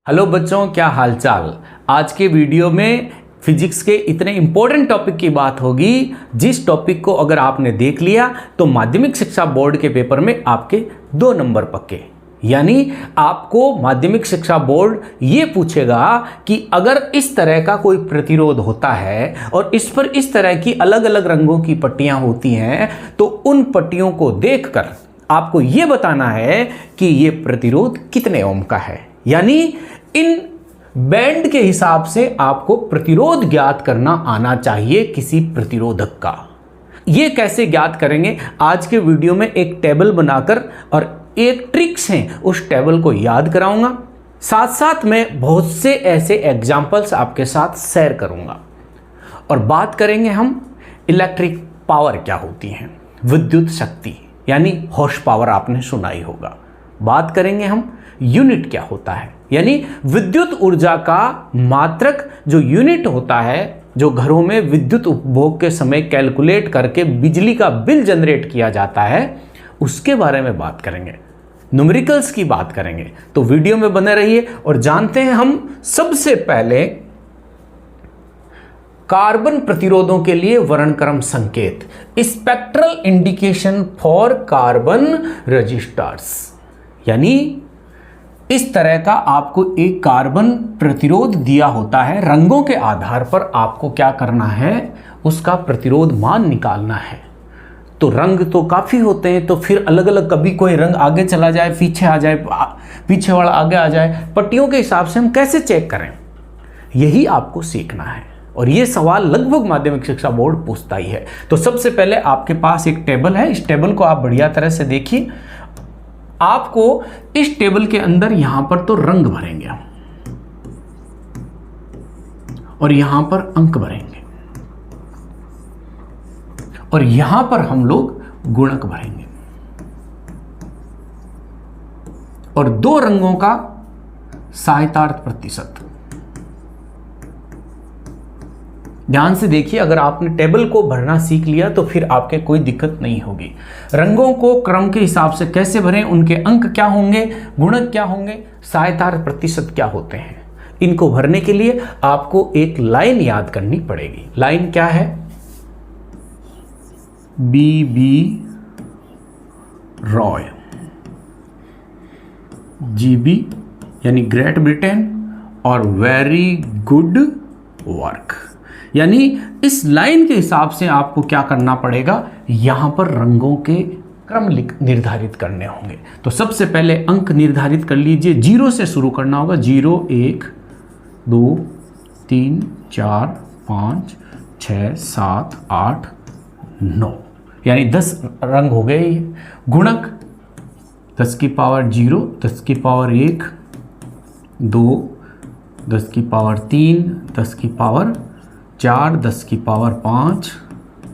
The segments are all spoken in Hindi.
हेलो बच्चों, क्या हालचाल। आज के वीडियो में फिजिक्स के इतने इम्पोर्टेंट टॉपिक की बात होगी जिस टॉपिक को अगर आपने देख लिया तो माध्यमिक शिक्षा बोर्ड के पेपर में आपके 2 नंबर पक्के। यानी आपको माध्यमिक शिक्षा बोर्ड ये पूछेगा कि अगर इस तरह का कोई प्रतिरोध होता है और इस पर इस तरह की अलग अलग रंगों की पट्टियां होती हैं तो उन पट्टियों को देखकर आपको ये बताना है कि ये प्रतिरोध कितने ओम का है। यानी इन बैंड के हिसाब से आपको प्रतिरोध ज्ञात करना आना चाहिए किसी प्रतिरोधक का। ये कैसे ज्ञात करेंगे, आज के वीडियो में एक टेबल बनाकर और एक ट्रिक्स हैं उस टेबल को याद कराऊंगा। साथ साथ मैं बहुत से ऐसे एग्जाम्पल्स आपके साथ शेयर करूंगा और बात करेंगे हम इलेक्ट्रिक पावर क्या होती है, विद्युत शक्ति यानी हॉर्स पावर आपने सुना ही होगा। बात करेंगे हम यूनिट क्या होता है, यानी विद्युत ऊर्जा का मात्रक जो यूनिट होता है, जो घरों में विद्युत उपभोग के समय कैलकुलेट करके बिजली का बिल जनरेट किया जाता है, उसके बारे में बात करेंगे। न्यूमेरिकल्स की बात करेंगे। तो वीडियो में बने रहिए और जानते हैं हम सबसे पहले कार्बन प्रतिरोधों के लिए वर्णक्रम संकेत, spectral indication for carbon registers. यानी इस तरह का आपको एक कार्बन प्रतिरोध दिया होता है, रंगों के आधार पर आपको क्या करना है, उसका प्रतिरोध मान निकालना है। तो रंग तो काफ़ी होते हैं, तो फिर अलग अलग, कभी कोई रंग आगे चला जाए, पीछे आ जाए, पीछे वाला आगे आ जाए, पट्टियों के हिसाब से हम कैसे चेक करें, यही आपको सीखना है। और ये सवाल लगभग माध्यमिक शिक्षा बोर्ड पूछता ही है। तो सबसे पहले आपके पास एक टेबल है, इस टेबल को आप बढ़िया तरह से देखिए। आपको इस टेबल के अंदर यहां पर तो रंग भरेंगे और यहां पर अंक भरेंगे और यहां पर हम लोग गुणक भरेंगे और 2 रंगों का सहायतार्थ प्रतिशत। ध्यान से देखिए, अगर आपने टेबल को भरना सीख लिया तो फिर आपके कोई दिक्कत नहीं होगी। रंगों को क्रम के हिसाब से कैसे भरें, उनके अंक क्या होंगे, गुणक क्या होंगे, सहायतार्थ प्रतिशत क्या होते हैं, इनको भरने के लिए आपको एक लाइन याद करनी पड़ेगी। लाइन क्या है, बी रॉय, GB यानी ग्रेट ब्रिटेन और वेरी गुड वर्क। यानी इस लाइन के हिसाब से आपको क्या करना पड़ेगा, यहां पर रंगों के क्रम निर्धारित करने होंगे। तो सबसे पहले अंक निर्धारित कर लीजिए, 0 से शुरू करना होगा। 0 1 2 3 4 5 6 7 8 9 यानी 10 रंग हो गए। गुणक 10 की पावर 0, 10 की पावर 1 2, 10 की पावर 3, 10 की पावर 4, 10 की पावर 5,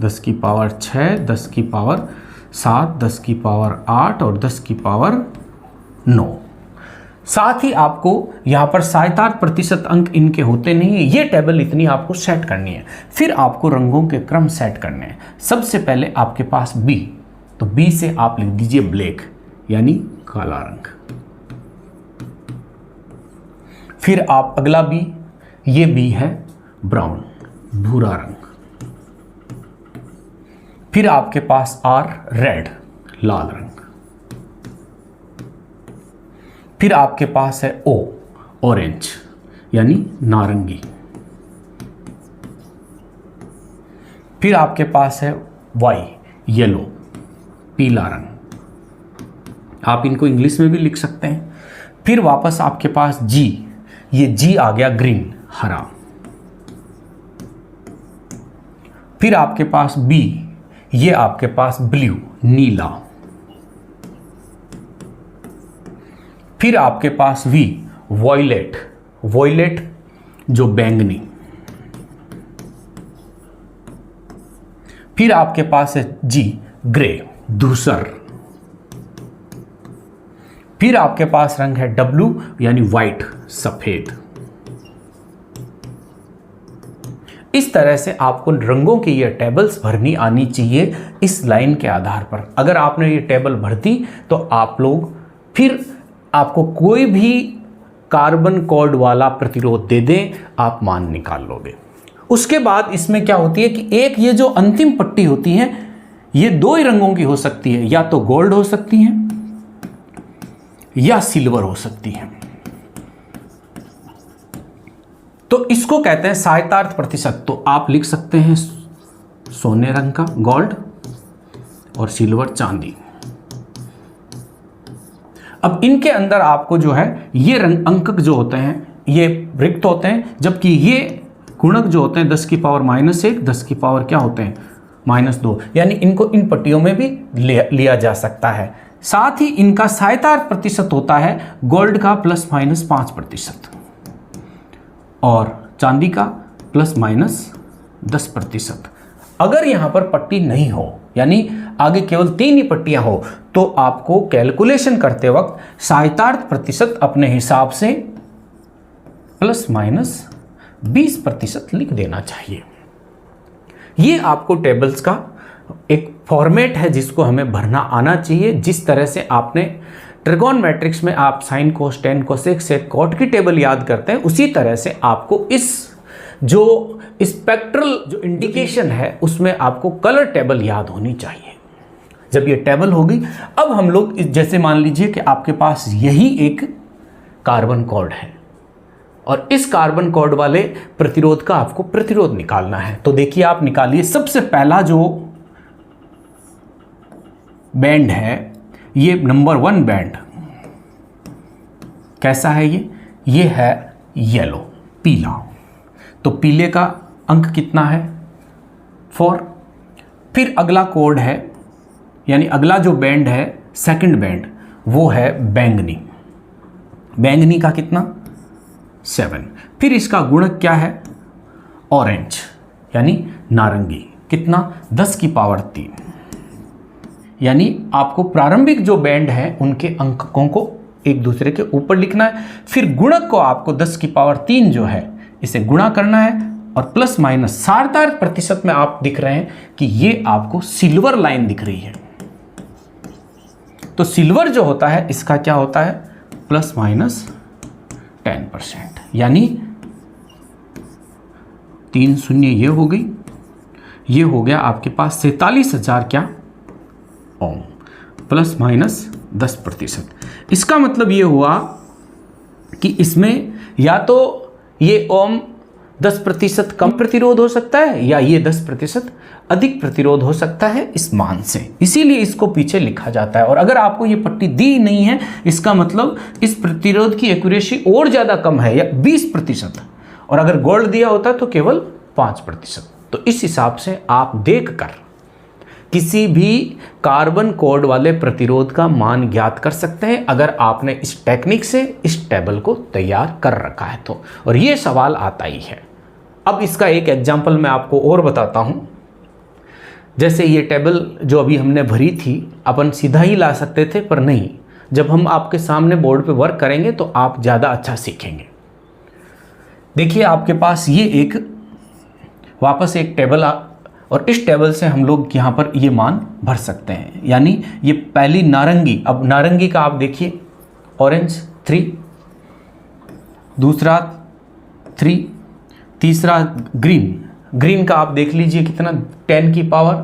10 की पावर 6, 10 की पावर 7, 10 की पावर 8 और 10 की पावर 9। साथ ही आपको यहाँ पर सहायतार्थ प्रतिशत अंक इनके होते नहीं है, ये टेबल इतनी आपको सेट करनी है। फिर आपको रंगों के क्रम सेट करने हैं। सबसे पहले आपके पास B, तो B से आप लिख दीजिए ब्लैक यानी काला रंग। फिर आप अगला B, ये B है ब्राउन, भूरा रंग। फिर आपके पास R, रेड, लाल रंग। फिर आपके पास है O, ऑरेंज यानी नारंगी। फिर आपके पास है Y, येलो, पीला रंग। आप इनको इंग्लिश में भी लिख सकते हैं। फिर वापस आपके पास G, ये G आ गया ग्रीन, हरा। फिर आपके पास B, ये आपके पास ब्लू, नीला। फिर आपके पास V, वॉयलेट, वॉयलेट जो बैंगनी। फिर आपके पास है G, ग्रे, धूसर। फिर आपके पास रंग है W यानी व्हाइट, सफेद। इस तरह से आपको रंगों की ये टेबल्स भरनी आनी चाहिए इस लाइन के आधार पर। अगर आपने ये टेबल भर दी तो आप लोग फिर आपको कोई भी कार्बन कॉर्ड वाला प्रतिरोध दे दें, आप मान निकाल लोगे। उसके बाद इसमें क्या होती है कि एक ये जो अंतिम पट्टी होती है ये दो ही रंगों की हो सकती है, या तो गोल्ड हो सकती है या सिल्वर हो सकती है। तो इसको कहते हैं सहायतार्थ प्रतिशत। तो आप लिख सकते हैं सोने रंग का गोल्ड और सिल्वर चांदी। अब इनके अंदर आपको जो है ये रंग अंक जो होते हैं ये रिक्त होते हैं, जबकि ये गुणक जो होते हैं 10 की पावर -1, 10 की पावर क्या होते हैं -2, यानी इनको इन पट्टियों में भी लिया जा सकता है। साथ ही इनका सहायतार्थ प्रतिशत होता है गोल्ड का ±5% और चांदी का ±10%। अगर यहां पर पट्टी नहीं हो, यानी आगे केवल 3 ही पट्टियां हो, तो आपको कैलकुलेशन करते वक्त सहायतार्थ प्रतिशत अपने हिसाब से ±20% लिख देना चाहिए। ये आपको टेबल्स का एक फॉर्मेट है जिसको हमें भरना आना चाहिए। जिस तरह से आपने ट्रिगोनोमेट्रिक्स में आप sine cos tan cosec sec cot की टेबल याद करते हैं, उसी तरह से आपको इस जो स्पेक्ट्रल जो इंडिकेशन है उसमें आपको कलर टेबल याद होनी चाहिए। जब ये टेबल होगी, अब हम लोग जैसे मान लीजिए कि आपके पास यही एक कार्बन कॉर्ड है और इस कार्बन कॉर्ड वाले प्रतिरोध का आपको प्रतिरोध निकालना है। तो देखिए आप निकालिए। सबसे पहला जो बैंड है ये नंबर 1 बैंड कैसा है, ये है येलो, पीला। तो पीले का अंक कितना है 4। फिर अगला कोड है, यानी अगला जो बैंड है सेकंड बैंड वो है बैंगनी। बैंगनी का कितना 7। फिर इसका गुणक क्या है ऑरेंज, यानी नारंगी, कितना 10 की पावर 3। यानी आपको प्रारंभिक जो बैंड है उनके अंकों को एक दूसरे के ऊपर लिखना है। फिर गुणक को आपको 10 की पावर 3 जो है इसे गुणा करना है और प्लस माइनस सहायतार्थ प्रतिशत में आप दिख रहे हैं कि ये आपको सिल्वर लाइन दिख रही है। तो सिल्वर जो होता है इसका क्या होता है ±10%, यानी 3 शून्य ये हो गई, ये हो गया आपके पास 47,000 क्या ओम ±10%। इसका मतलब ये हुआ कि इसमें या तो ये ओम 10% कम प्रतिरोध हो सकता है या ये 10% अधिक प्रतिरोध हो सकता है इस मान से, इसीलिए इसको पीछे लिखा जाता है। और अगर आपको ये पट्टी दी नहीं है इसका मतलब इस प्रतिरोध की एक्यूरेसी और ज़्यादा कम है या 20%, और अगर गोल्ड दिया होता तो केवल 5%। तो इस हिसाब से आप देखकर किसी भी कार्बन कोड वाले प्रतिरोध का मान ज्ञात कर सकते हैं अगर आपने इस टेक्निक से इस टेबल को तैयार कर रखा है तो। और ये सवाल आता ही है। अब इसका एक एग्जाम्पल मैं आपको और बताता हूं। जैसे ये टेबल जो अभी हमने भरी थी अपन सीधा ही ला सकते थे, पर नहीं, जब हम आपके सामने बोर्ड पे वर्क करेंगे तो आप ज़्यादा अच्छा सीखेंगे। देखिए आपके पास ये एक वापस एक टेबल और इस टेबल से हम लोग यहाँ पर ये मान भर सकते हैं। यानी ये पहली नारंगी, अब नारंगी का आप देखिए ऑरेंज 3, दूसरा 3, तीसरा ग्रीन, ग्रीन का आप देख लीजिए कितना 10 की पावर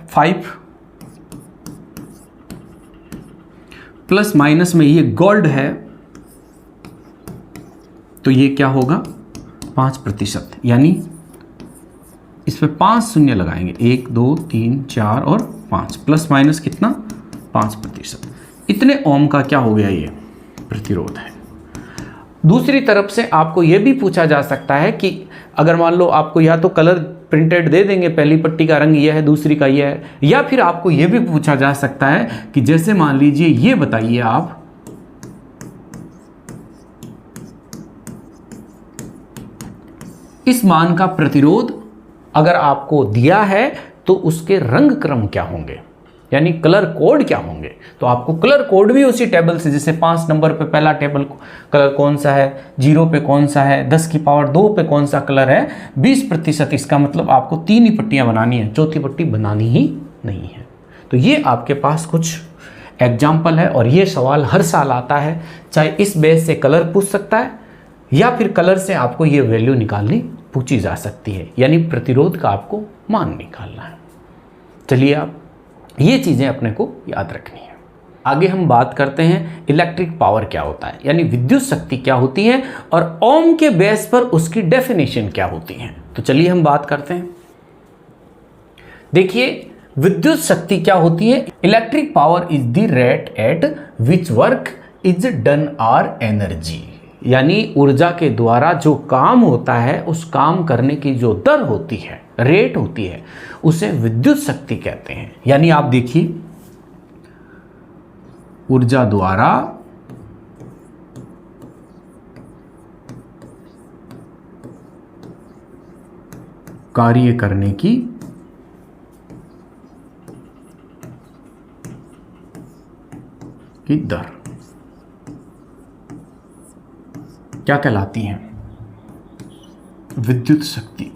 5 प्लस माइनस में ये गोल्ड है तो ये क्या होगा 5%, यानी इसमें 5 शून्य लगाएंगे, 1 2 3 4 और 5, प्लस माइनस कितना 5%। इतने ओम का क्या हो गया ये प्रतिरोध है। दूसरी तरफ से आपको ये भी पूछा जा सकता है कि अगर मान लो आपको या तो कलर प्रिंटेड दे देंगे, पहली पट्टी का रंग यह है, दूसरी का यह है, या फिर आपको ये भी पूछा जा सकता है कि जैसे मान लीजिए ये बताइए आप इस मान का प्रतिरोध अगर आपको दिया है तो उसके रंग क्रम क्या होंगे, यानी कलर कोड क्या होंगे। तो आपको कलर कोड भी उसी टेबल से, जैसे 5 नंबर पे पहला टेबल कलर कौन सा है, 0 पे कौन सा है, 10 की पावर 2 पे कौन सा कलर है, 20%, इसका मतलब आपको 3 ही पट्टियां बनानी है, चौथी पट्टी बनानी ही नहीं है। तो ये आपके पास कुछ एग्जाम्पल है और ये सवाल हर साल आता है, चाहे इस बेस से कलर पूछ सकता है या फिर कलर से आपको ये वैल्यू निकालनी पूछी जा सकती है, यानी प्रतिरोध का आपको मान निकालना है। चलिए आप ये चीज़ें अपने को याद रखनी है। आगे हम बात करते हैं इलेक्ट्रिक पावर क्या होता है, यानी विद्युत शक्ति क्या होती है और ओम के बेस पर उसकी डेफिनेशन क्या होती है। तो चलिए हम बात करते हैं। देखिए विद्युत शक्ति क्या होती है। Electric power is the rate at which work is done or energy, यानी ऊर्जा के द्वारा जो काम होता है उस काम करने की जो दर होती है, रेट होती है, उसे विद्युत शक्ति कहते हैं। यानी आप देखिए ऊर्जा द्वारा कार्य करने की दर क्या कहलाती है, विद्युत शक्ति।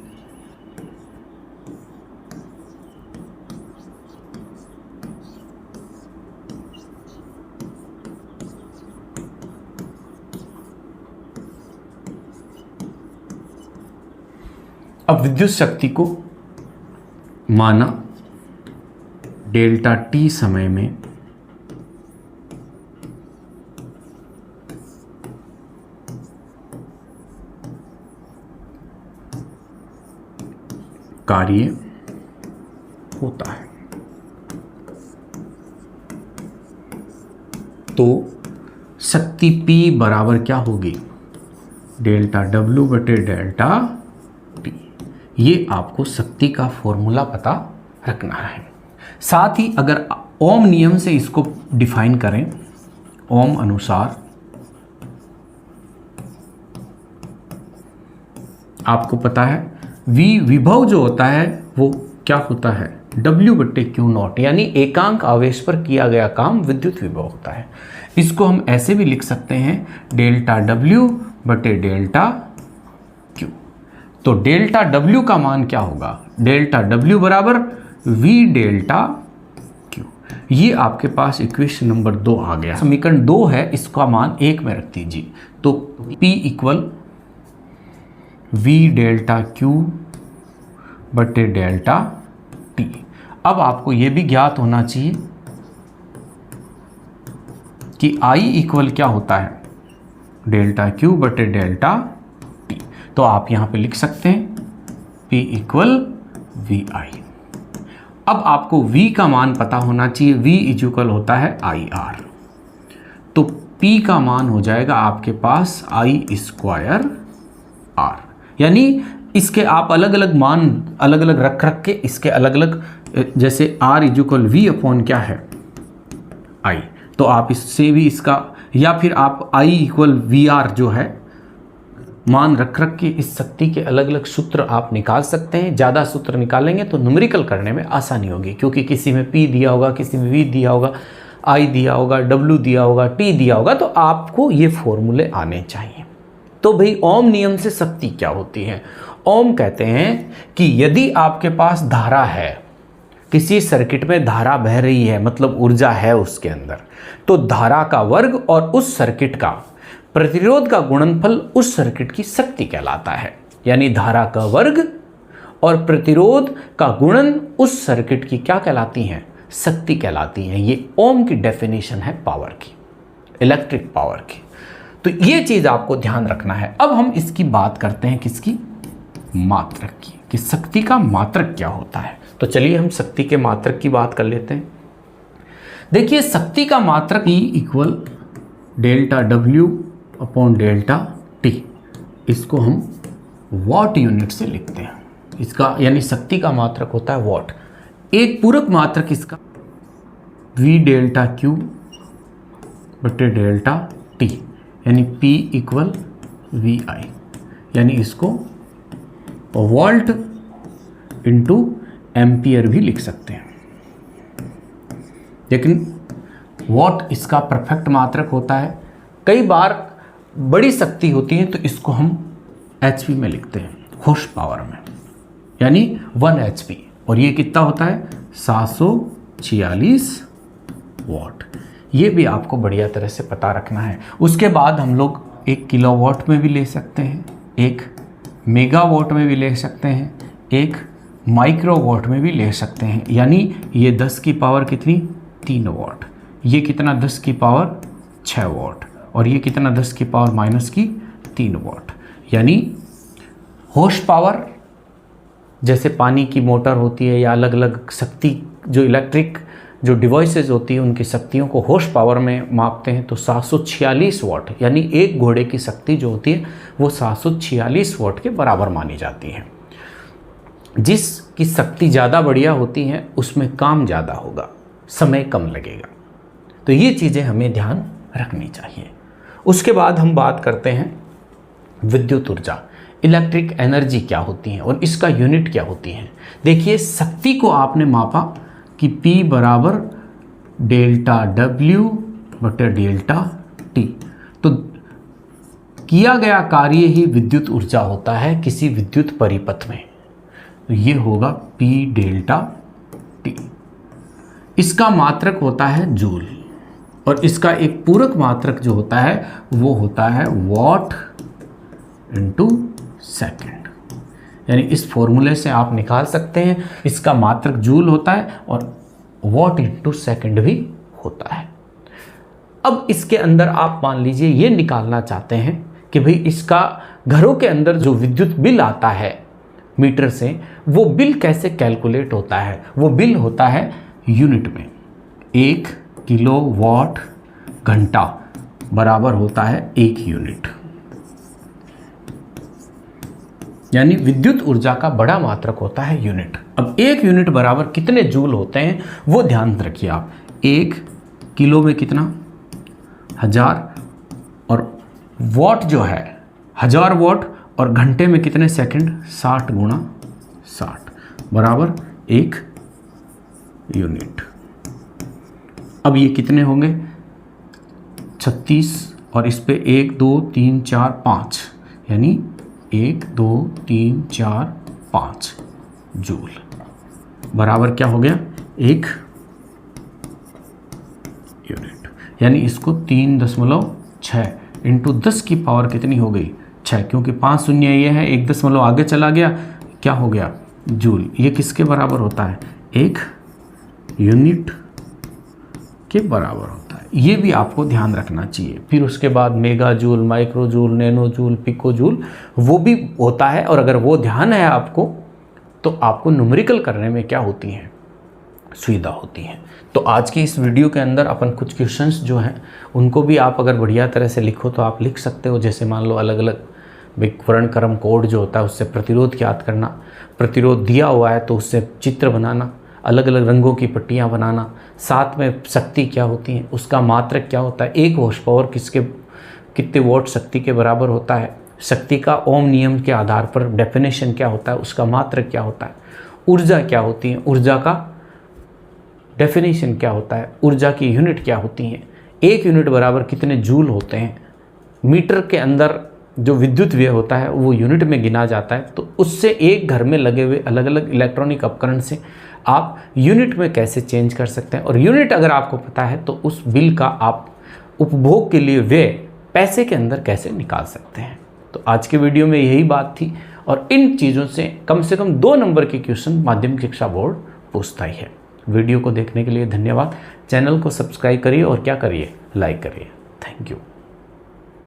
अब विद्युत शक्ति को माना डेल्टा टी समय में कार्य होता है, तो शक्ति P बराबर क्या होगी, डेल्टा W बटे डेल्टा T। ये आपको शक्ति का फॉर्मूला पता रखना है। साथ ही अगर ओम नियम से इसको डिफाइन करें, ओम अनुसार आपको पता है V विभव जो होता है वो क्या होता है, W बटे क्यू नॉट, यानी एकांक आवेश पर किया गया काम विद्युत विभव होता है। इसको हम ऐसे भी लिख सकते हैं डेल्टा W बटे डेल्टा Q। तो डेल्टा W का मान क्या होगा, डेल्टा W बराबर V डेल्टा Q। ये आपके पास इक्वेशन नंबर 2 आ गया। समीकरण 2 है, इसका मान 1 में रख दीजिए। तो P equal V delta Q बटे डेल्टा T। अब आपको यह भी ज्ञात होना चाहिए कि I इक्वल क्या होता है, डेल्टा Q बटे डेल्टा T। तो आप यहां पे लिख सकते हैं P इक्वल VI। अब आपको V का मान पता होना चाहिए, V इक्वल होता है IR। तो P का मान हो जाएगा आपके पास I स्क्वायर R, यानी इसके आप अलग अलग मान अलग अलग रख के इसके अलग अलग, जैसे R इक्वल V अपॉन क्या है I, तो आप इससे भी इसका, या फिर आप I इक्वल VR जो है मान रख के इस शक्ति के अलग अलग सूत्र आप निकाल सकते हैं। ज़्यादा सूत्र निकालेंगे तो न्यूमेरिकल करने में आसानी होगी, क्योंकि किसी में P दिया होगा, किसी में V दिया होगा, I दिया होगा, W दिया होगा, T दिया होगा, तो आपको ये फॉर्मूले आने चाहिए। तो भाई ओम नियम से शक्ति क्या होती है। ओम कहते हैं कि यदि आपके पास धारा है, किसी सर्किट में धारा बह रही है, मतलब ऊर्जा है उसके अंदर, तो धारा का वर्ग और उस सर्किट का प्रतिरोध का गुणनफल उस सर्किट की शक्ति कहलाता है। यानी धारा का वर्ग और प्रतिरोध का गुणन उस सर्किट की क्या कहलाती हैं, शक्ति कहलाती हैं। ये ओम की डेफिनेशन है पावर की, इलेक्ट्रिक पावर की। तो ये चीज आपको ध्यान रखना है। अब हम इसकी बात करते हैं किसकी, मात्रक की, कि शक्ति का मात्रक क्या होता है। तो चलिए हम शक्ति के मात्रक की बात कर लेते हैं। देखिए शक्ति का मात्रक E equal delta W upon delta T, इसको हम वॉट यूनिट से लिखते हैं। इसका यानी शक्ति का मात्रक होता है वॉट। एक पूरक मात्रक इसका V डेल्टा Q बटे डेल्टा T, यानी P इक्वल VI, यानी इसको वोल्ट इंटू एम्पियर भी लिख सकते हैं। लेकिन वॉट इसका परफेक्ट मात्रक होता है। कई बार बड़ी शक्ति होती है तो इसको हम HP में लिखते हैं, हॉर्स पावर में, यानी 1 HP, और ये कितना होता है 746 वॉट। ये भी आपको बढ़िया तरह से पता रखना है। उसके बाद हम लोग 1 किलोवाट में भी ले सकते हैं, 1 मेगावाट में भी ले सकते हैं, 1 माइक्रोवाट में भी ले सकते हैं। यानी ये 10 की पावर कितनी 3 वाट, ये कितना 10 की पावर 6 वाट, और ये कितना 10 की पावर माइनस की 3 वाट। यानी हॉर्स पावर जैसे पानी की मोटर होती है या अलग अलग शक्ति जो इलेक्ट्रिक जो डिवाइसेस होती है उनकी शक्तियों को हॉर्स पावर में मापते हैं तो 746 वाट, यानी एक घोड़े की शक्ति जो होती है वो 746 वाट के बराबर मानी जाती है। जिसकी शक्ति ज़्यादा बढ़िया होती है उसमें काम ज़्यादा होगा, समय कम लगेगा। तो ये चीज़ें हमें ध्यान रखनी चाहिए। उसके बाद हम बात करते हैं विद्युत ऊर्जा, इलेक्ट्रिक एनर्जी क्या होती है और इसका यूनिट क्या होती है। देखिए, शक्ति को आपने मापा कि P बराबर डेल्टा W बटे डेल्टा T, तो किया गया कार्य ही विद्युत ऊर्जा होता है किसी विद्युत परिपथ में। तो ये होगा P डेल्टा T। इसका मात्रक होता है जूल, और इसका एक पूरक मात्रक जो होता है वो होता है वॉट इंटू सेकेंड। यानी इस फॉर्मूले से आप निकाल सकते हैं, इसका मात्रक जूल होता है और वॉट इंटू सेकेंड भी होता है। अब इसके अंदर आप मान लीजिए ये निकालना चाहते हैं कि भाई इसका घरों के अंदर जो विद्युत बिल आता है मीटर से, वो बिल कैसे कैलकुलेट होता है। वो बिल होता है यूनिट में। 1 किलोवाट घंटा बराबर होता है 1 यूनिट। यानी विद्युत ऊर्जा का बड़ा मात्रक होता है यूनिट। अब 1 यूनिट बराबर कितने जूल होते हैं वो ध्यान रखिए आप। 1 किलो में कितना 1000, और वॉट जो है 1000 वॉट, और घंटे में कितने सेकंड 60 गुणा 60 बराबर 1 यूनिट। अब ये कितने होंगे 36, और इस पे 1 2 3 4 5, यानी 1 2 3 4 5 जूल बराबर क्या हो गया 1 यूनिट। यानी इसको 3.6 इंटू 10 की पावर कितनी हो गई 6, क्योंकि 5 शून्य ये है, 1 दशमलव आगे चला गया, क्या हो गया जूल। ये किसके बराबर होता है 1 यूनिट के बराबर होता है। ये भी आपको ध्यान रखना चाहिए। फिर उसके बाद mega joule, micro joule, nano joule, pico joule वो भी होता है, और अगर वो ध्यान है आपको तो आपको न्यूमेरिकल करने में क्या होती है सुविधा होती है। तो आज की इस वीडियो के अंदर अपन कुछ क्वेश्चंस जो हैं उनको भी आप अगर बढ़िया तरह से लिखो तो आप लिख सकते हो। जैसे मान लो अलग अलग वर्ण क्रम कोड जो होता है उससे प्रतिरोध याद करना, प्रतिरोध दिया हुआ है तो उससे चित्र बनाना, अलग अलग रंगों की पट्टियाँ बनाना, साथ में शक्ति क्या होती है, उसका मात्रक क्या होता है, 1 हॉर्स पावर कितने वॉट शक्ति के बराबर होता है, शक्ति का ओम नियम के आधार पर डेफिनेशन क्या होता है, उसका मात्रक क्या होता है, ऊर्जा क्या होती है, ऊर्जा का डेफिनेशन क्या होता है, ऊर्जा की यूनिट क्या होती हैं, 1 यूनिट बराबर कितने जूल होते हैं, मीटर के अंदर जो विद्युत व्यय होता है वो यूनिट में गिना जाता है। तो उससे एक घर में लगे हुए अलग अलग इलेक्ट्रॉनिक उपकरण से आप यूनिट में कैसे चेंज कर सकते हैं, और यूनिट अगर आपको पता है तो उस बिल का आप उपभोग के लिए व्यय पैसे के अंदर कैसे निकाल सकते हैं। तो आज के वीडियो में यही बात थी, और इन चीज़ों से कम 2 नंबर के क्वेश्चन माध्यमिक शिक्षा बोर्ड पूछता ही है। वीडियो को देखने के लिए धन्यवाद। चैनल को सब्सक्राइब करिए और क्या करिए लाइक करिए। Thank you.